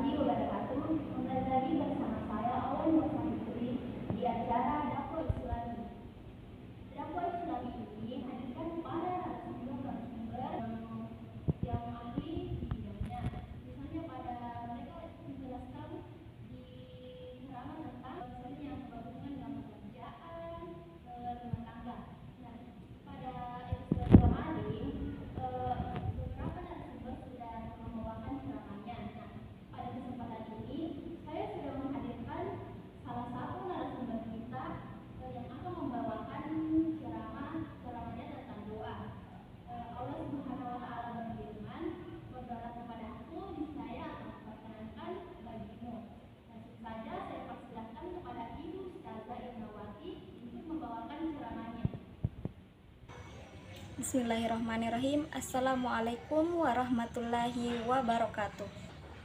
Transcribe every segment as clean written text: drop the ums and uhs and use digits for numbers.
warahmatullahi wabarakatuh. Kembali lagi bersama saya Aulen Nursanitri di acara Dakwah Islami. Dakwah Islami ini hadirkan pada narasumber yang ahli di bidangnya. Misalnya pada mereka menjelaskan di ceramah tentang misalnya yang berhubungan dengan pekerjaan, rumah tangga. Nah, pada episode kemarin beberapa narasumber sudah membawakan ceramahnya. Nah, pada kesempatan ini saya sudah menghadirkan salah satu narasumber kita yang akan membawakan ceramahnya tentang doa. Allah Subhanahu wa taala berfirman, "Berdoalah kepadaku, niscaya akan kuperkenankan bagimu." Langsung saja saya persilahkan kepada Ibu Ustazah Irnawati untuk membawakan ceramahnya. Bismillahirrahmanirrahim. Assalamualaikum warahmatullahi wabarakatuh.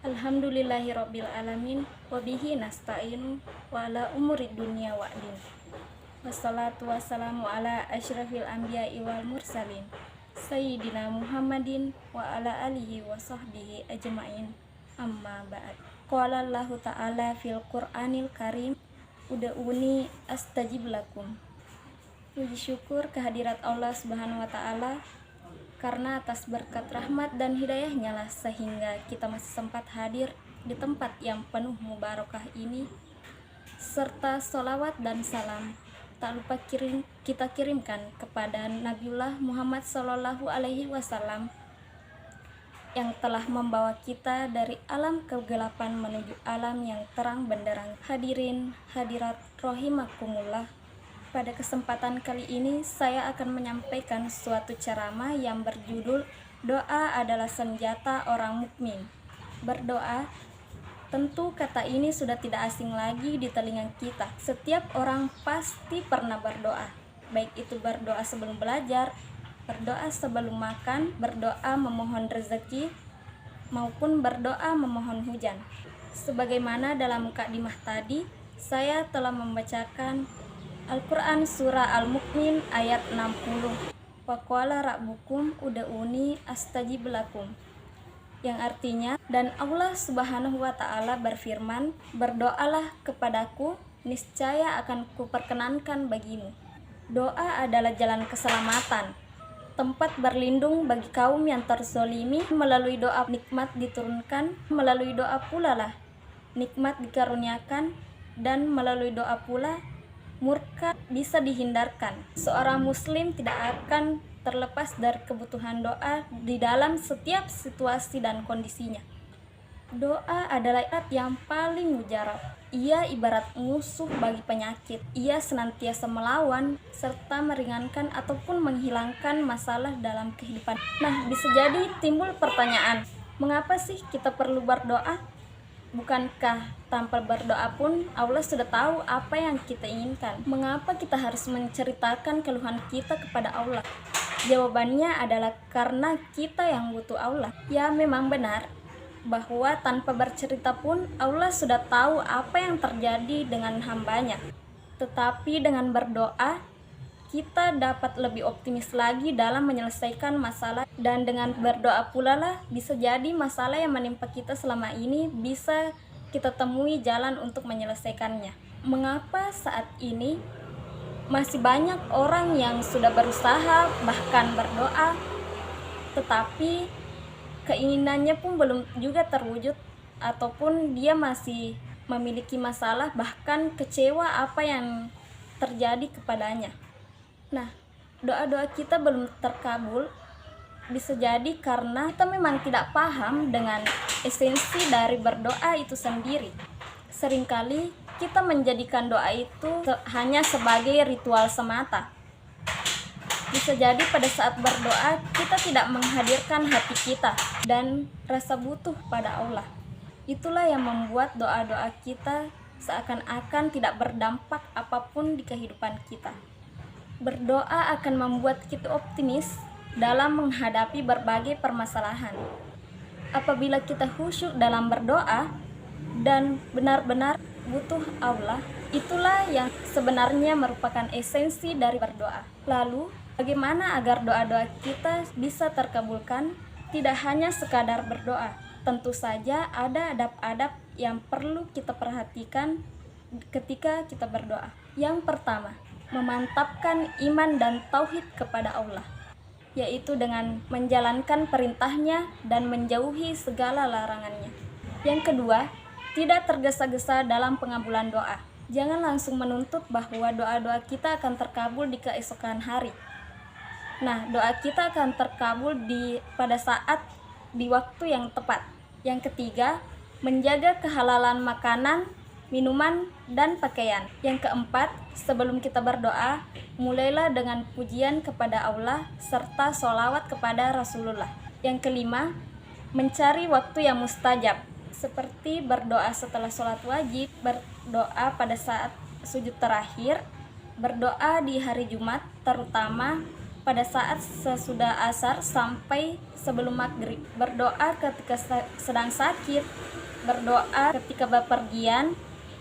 Alhamdulillahirabbil alamin wa bihi nasta'in wa ala umuri dunya wa'din. Wassalatu wassalamu ala asyrafil anbiya'i wal mursalin Sayyidina Muhammadin wa ala alihi wa sahbihi ajma'in. Amma ba'd. Qala Allahu ta'ala fil Qur'anil Karim, ud'uni astajib lakum. Puji syukur kehadirat Allah Subhanahu wa taala karena atas berkat rahmat dan hidayahnya lah sehingga kita masih sempat hadir di tempat yang penuh mubarakah ini, serta sholawat dan salam tak lupa kita kirimkan kepada Nabiullah Muhammad Sallallahu Alaihi Wasallam yang telah membawa kita dari alam kegelapan menuju alam yang terang benderang. Hadirin hadirat rahimakumullah, pada kesempatan kali ini saya akan menyampaikan suatu ceramah yang berjudul "Doa adalah senjata orang mukmin". Berdoa, tentu kata ini sudah tidak asing lagi di telinga kita. Setiap orang pasti pernah berdoa, baik itu berdoa sebelum belajar, berdoa sebelum makan, berdoa memohon rezeki, maupun berdoa memohon hujan. Sebagaimana dalam mukadimah tadi, saya telah membacakan Al-Quran Surah Al-Mu'min ayat 60. Wa qala rabbukum ud'uni astajib lakum, yang artinya, dan Allah Subhanahu wa taala berfirman, berdoalah kepadaku, niscaya akan kuperkenankan bagimu. Doa adalah jalan keselamatan, tempat berlindung bagi kaum yang terzolimi. Melalui doa nikmat diturunkan, melalui doa pula lah nikmat dikaruniakan, dan melalui doa pula murka bisa dihindarkan. Seorang muslim tidak akan terlepas dari kebutuhan doa di dalam setiap situasi dan kondisinya. Doa adalah ibarat yang paling mujarab. Ia ibarat musuh bagi penyakit. Ia senantiasa melawan serta meringankan ataupun menghilangkan masalah dalam kehidupan. Nah, bisa jadi timbul pertanyaan, mengapa sih kita perlu berdoa? Bukankah tanpa berdoa pun Allah sudah tahu apa yang kita inginkan? Mengapa kita harus menceritakan keluhan kita kepada Allah? Jawabannya adalah karena kita yang butuh Allah. Ya, memang benar bahwa tanpa bercerita pun Allah sudah tahu apa yang terjadi dengan hambanya. Tetapi dengan berdoa, kita dapat lebih optimis lagi dalam menyelesaikan masalah, dan dengan berdoa pula lah bisa jadi masalah yang menimpa kita selama ini bisa kita temui jalan untuk menyelesaikannya. Mengapa saat ini masih banyak orang yang sudah berusaha bahkan berdoa, tetapi keinginannya pun belum juga terwujud, ataupun dia masih memiliki masalah bahkan kecewa apa yang terjadi kepadanya. Nah, doa-doa kita belum terkabul bisa jadi karena kita memang tidak paham dengan esensi dari berdoa itu sendiri. Seringkali kita menjadikan doa itu hanya sebagai ritual semata. Bisa jadi pada saat berdoa kita tidak menghadirkan hati kita dan rasa butuh pada Allah. Itulah yang membuat doa-doa kita seakan-akan tidak berdampak apapun di kehidupan kita. Berdoa akan membuat kita optimis dalam menghadapi berbagai permasalahan. Apabila kita khusyuk dalam berdoa dan benar-benar butuh Allah, itulah yang sebenarnya merupakan esensi dari berdoa. Lalu, bagaimana agar doa-doa kita bisa terkabulkan? Tidak hanya sekadar berdoa, tentu saja ada adab-adab yang perlu kita perhatikan ketika kita berdoa. Yang pertama, memantapkan iman dan tauhid kepada Allah, yaitu dengan menjalankan perintahnya dan menjauhi segala larangannya. Yang kedua, tidak tergesa-gesa dalam pengabulan doa. Jangan langsung menuntut bahwa doa-doa kita akan terkabul di keesokan hari. Nah, doa kita akan terkabul pada saat di waktu yang tepat. Yang ketiga, menjaga kehalalan makanan, minuman, dan pakaian. Yang keempat, sebelum kita berdoa, mulailah dengan pujian kepada Allah serta sholawat kepada Rasulullah. Yang kelima, mencari waktu yang mustajab, seperti berdoa setelah sholat wajib, berdoa pada saat sujud terakhir, berdoa di hari Jumat, terutama pada saat sesudah asar sampai sebelum maghrib, berdoa ketika sedang sakit, berdoa ketika bepergian,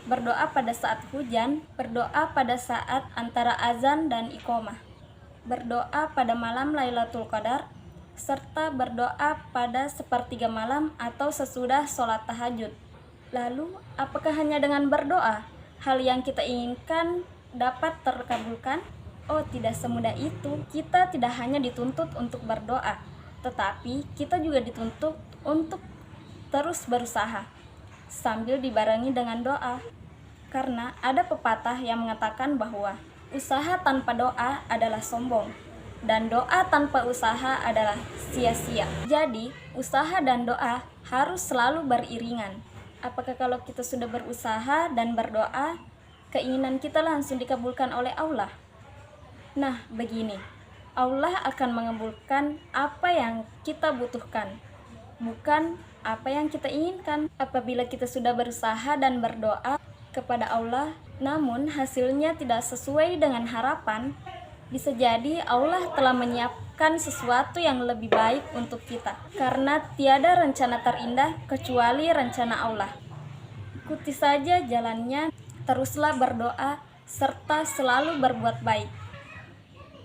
berdoa pada saat hujan, berdoa pada saat antara azan dan iqomah, berdoa pada malam Lailatul Qadar, serta berdoa pada sepertiga malam atau sesudah sholat tahajud. Lalu, apakah hanya dengan berdoa hal yang kita inginkan dapat terkabulkan? Oh, tidak semudah itu. Kita tidak hanya dituntut untuk berdoa, tetapi kita juga dituntut untuk terus berusaha sambil dibarengi dengan doa. Karena ada pepatah yang mengatakan bahwa usaha tanpa doa adalah sombong, dan doa tanpa usaha adalah sia-sia. Jadi, usaha dan doa harus selalu beriringan. Apakah kalau kita sudah berusaha dan berdoa, keinginan kita langsung dikabulkan oleh Allah? Nah, begini, Allah akan mengabulkan apa yang kita butuhkan, bukan apa yang kita inginkan. Apabila kita sudah berusaha dan berdoa kepada Allah, namun hasilnya tidak sesuai dengan harapan, bisa jadi Allah telah menyiapkan sesuatu yang lebih baik untuk kita, karena tiada rencana terindah kecuali rencana Allah. Ikuti saja jalannya, teruslah berdoa, serta selalu berbuat baik.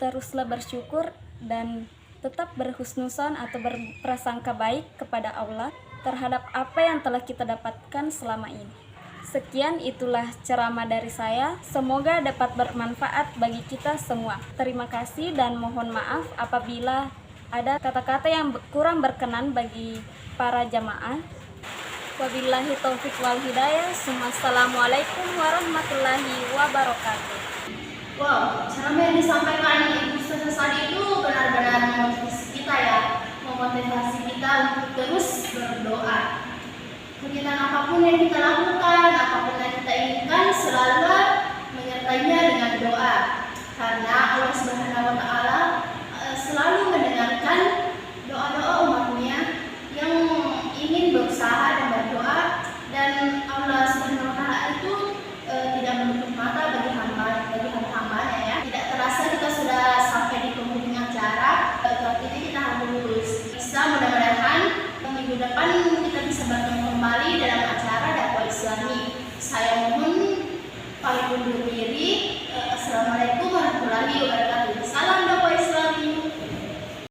Teruslah bersyukur dan tetap berhusnuzon atau berprasangka baik kepada Allah terhadap apa yang telah kita dapatkan selama ini. Sekian, itulah ceramah dari saya. Semoga dapat bermanfaat bagi kita semua. Terima kasih dan mohon maaf apabila ada kata-kata yang kurang berkenan bagi para jamaah. Wabillahi taufiq wal hidayah. Assalamualaikum warahmatullahi wabarakatuh. Wow, ceramah yang disampaikan Ibu Ustazah Sadi itu benar-benar memotivasi kita ya, memotivasi kita untuk terus berdoa. Kegiatan apapun yang kita lakukan, apapun yang kita inginkan, selalu menyertainya dengan doa. Karena